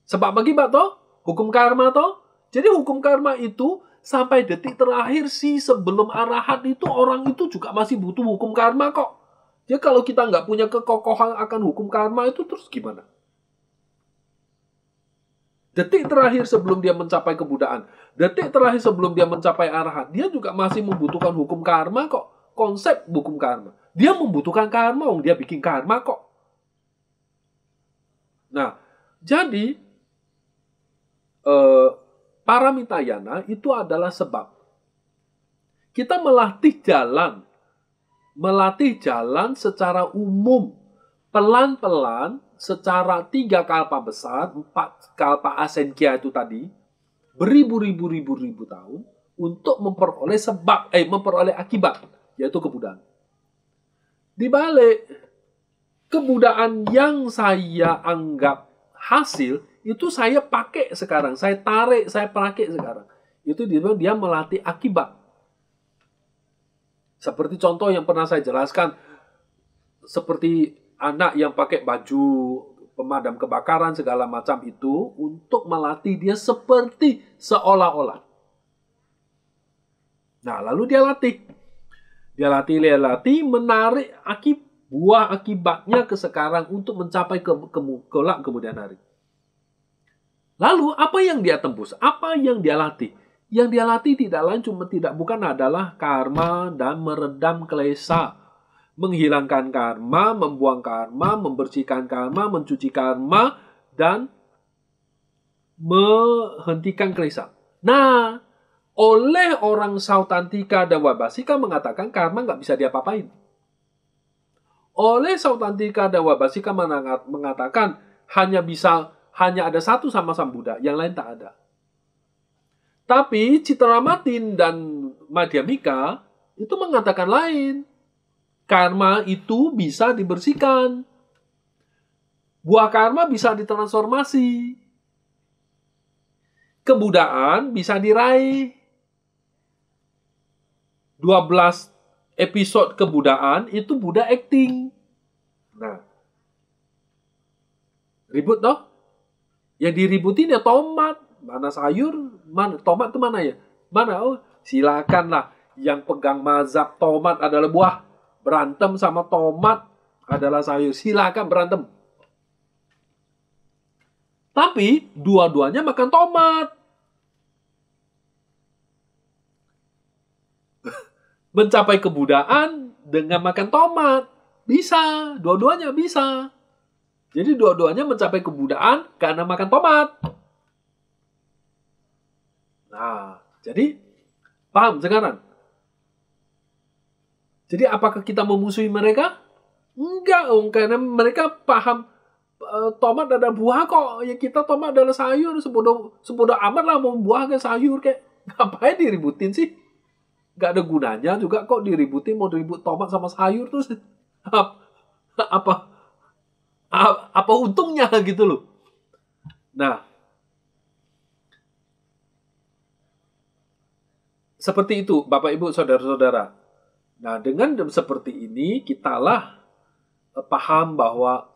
Sebab akibat toh, hukum karma toh. Jadi hukum karma itu sampai detik terakhir sih sebelum arahat itu orang itu juga masih butuh hukum karma kok. Jadi kalau kita nggak punya kekokohan akan hukum karma itu terus gimana? Detik terakhir sebelum dia mencapai kebudaan, detik terakhir sebelum dia mencapai arahat, dia juga masih membutuhkan hukum karma kok. Konsep hukum karma. Dia membutuhkan karma, dia bikin karma kok. Nah, jadi Paramitayana itu adalah sebab. Kita melatih jalan secara umum, pelan-pelan, secara 3 kalpa besar, 4 kalpa asenkia itu tadi, beribu-ribu tahun untuk memperoleh akibat, yaitu kebudaan. Di balik kebudaan yang saya anggap hasil, itu saya pakai sekarang, saya tarik, saya pakai sekarang. Itu dia melatih akibat. Seperti contoh yang pernah saya jelaskan, seperti anak yang pakai baju pemadam kebakaran segala macam itu untuk melatih dia seperti seolah-olah. Nah, lalu dia latih. Dia latih, menarik buah akibatnya ke sekarang untuk mencapai kelak kemudian hari. Lalu, apa yang dia tembus? Apa yang dia latih? Yang dia latih bukan adalah karma dan meredam klesa. Menghilangkan karma, membuang karma, membersihkan karma, mencuci karma, dan menghentikan klesa. Nah, oleh orang Sautantika dan Wabasika mengatakan karma nggak bisa diapa-apain. Oleh Sautantika dan Wabasika mengatakan hanya ada satu sama Sang Buddha, yang lain tak ada. Tapi Citramatin dan Madhyamika itu mengatakan lain. Karma itu bisa dibersihkan. Buah karma bisa ditransformasi. Kebudaan bisa diraih. 12 episode kebudaan itu Buddha acting. Nah, ribut toh? Yang diributin ya tomat. Mana sayur? Mana tomat itu mana ya? Mana? Oh, silakanlah. Yang pegang mazhab tomat adalah buah. Berantem sama tomat adalah sayur. Silakan berantem. Tapi dua-duanya makan tomat. Mencapai kebudaan dengan makan tomat. Bisa. Dua-duanya bisa. Jadi dua-duanya mencapai kebudaan karena makan tomat. Nah, jadi paham sekarang? Jadi apakah kita memusuhi mereka? Enggak, karena mereka paham tomat ada buah kok. Ya kita tomat adalah sayur. Sebodoh amat lah mau buah ke sayur kayak. Ngapain diributin sih? Gak ada gunanya juga kok diributin, mau diribut tomat sama sayur terus apa untungnya gitu loh. Nah, seperti itu Bapak Ibu saudara-saudara. Nah, dengan seperti ini kitalah paham bahwa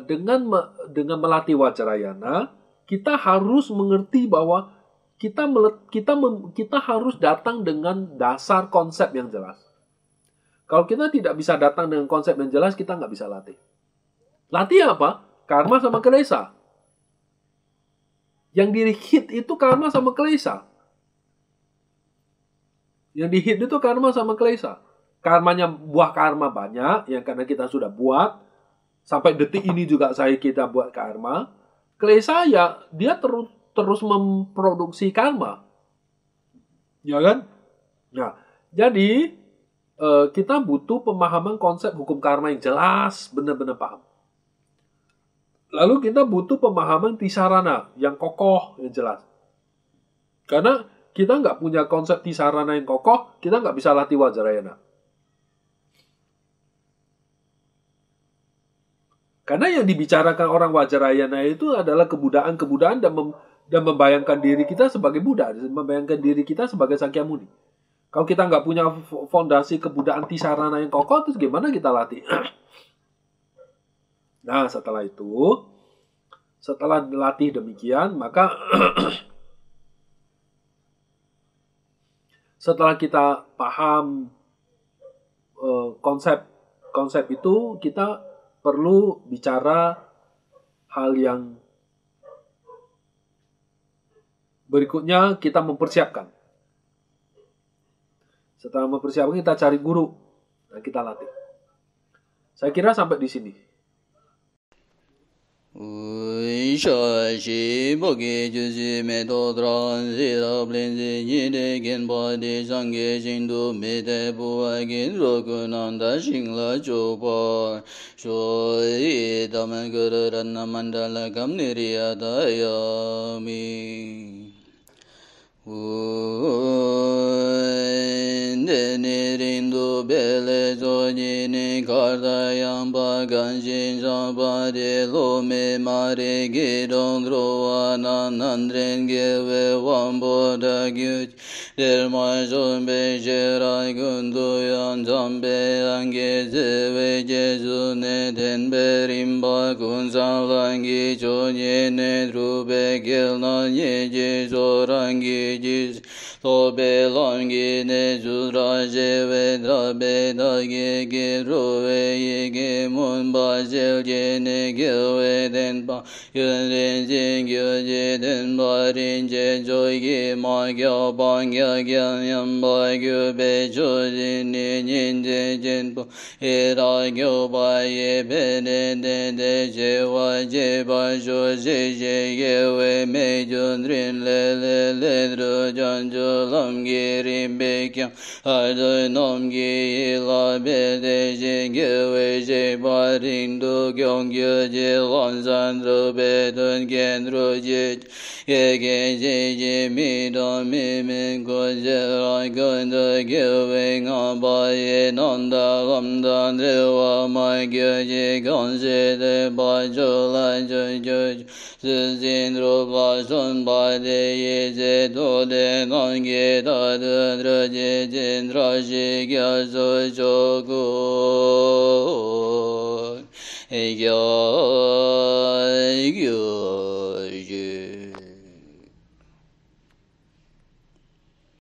dengan melatih Vajrayana kita harus mengerti bahwa kita harus datang dengan dasar konsep yang jelas. Kalau kita tidak bisa datang dengan konsep yang jelas, kita nggak bisa latih. Latih apa? Karma sama klesa. Yang di-hit itu karma sama klesa. Yang di-hit itu karma sama klesa. Karmanya, buah karma banyak, yang karena kita sudah buat. Sampai detik ini juga kita buat karma. Klesa ya, dia terus memproduksi karma. Ya kan? Nah, jadi kita butuh pemahaman konsep hukum karma yang jelas, benar-benar paham. Lalu kita butuh pemahaman tisarana yang kokoh, yang jelas. Karena kita nggak punya konsep tisarana yang kokoh, kita nggak bisa latih Vajrayana. Karena yang dibicarakan orang Vajrayana itu adalah kebudaan dan membayangkan diri kita sebagai Buddha, membayangkan diri kita sebagai Sakyamuni. Kalau kita nggak punya fondasi kebudaan tisarana yang kokoh, terus gimana kita latih? Nah, setelah latih demikian, maka setelah kita paham konsep itu, kita perlu bicara hal yang berikutnya, kita mempersiapkan. Setelah mempersiapkan, kita cari guru dan kita latih. Saya kira sampai di sini. Denirindu bele zojini kardayam baganshin jambade lome mare girong roanan andren geve wamboda gyuch derma jombe jeray gunduyan jambe ange zeve jezune denberim bakun salangi chonyene drube gelna yeje zorangi jiz tobe langi ne zuraje vedra beda ge rove ye mun bazel jene geve den ba yön jeng ye den barin je joy ge ma gya bang ya yam ba gö be jodin nin je jen po era gyo ba ye be de je wa je ba jo je ye we me jun rin le dro jan jo lam ge rim be kyam Ado nom gi la be de je ge we je ba rin do gyong ge je lan san ro be dun gen ro je ye ge je mi do mi men go je ra gun do ge we nga ba ye non da lam da de wa ma ge je gon je de ba jo la jo zin ro ba son ba de ye je do de non ge da de dra je jin ra je gya zo jo go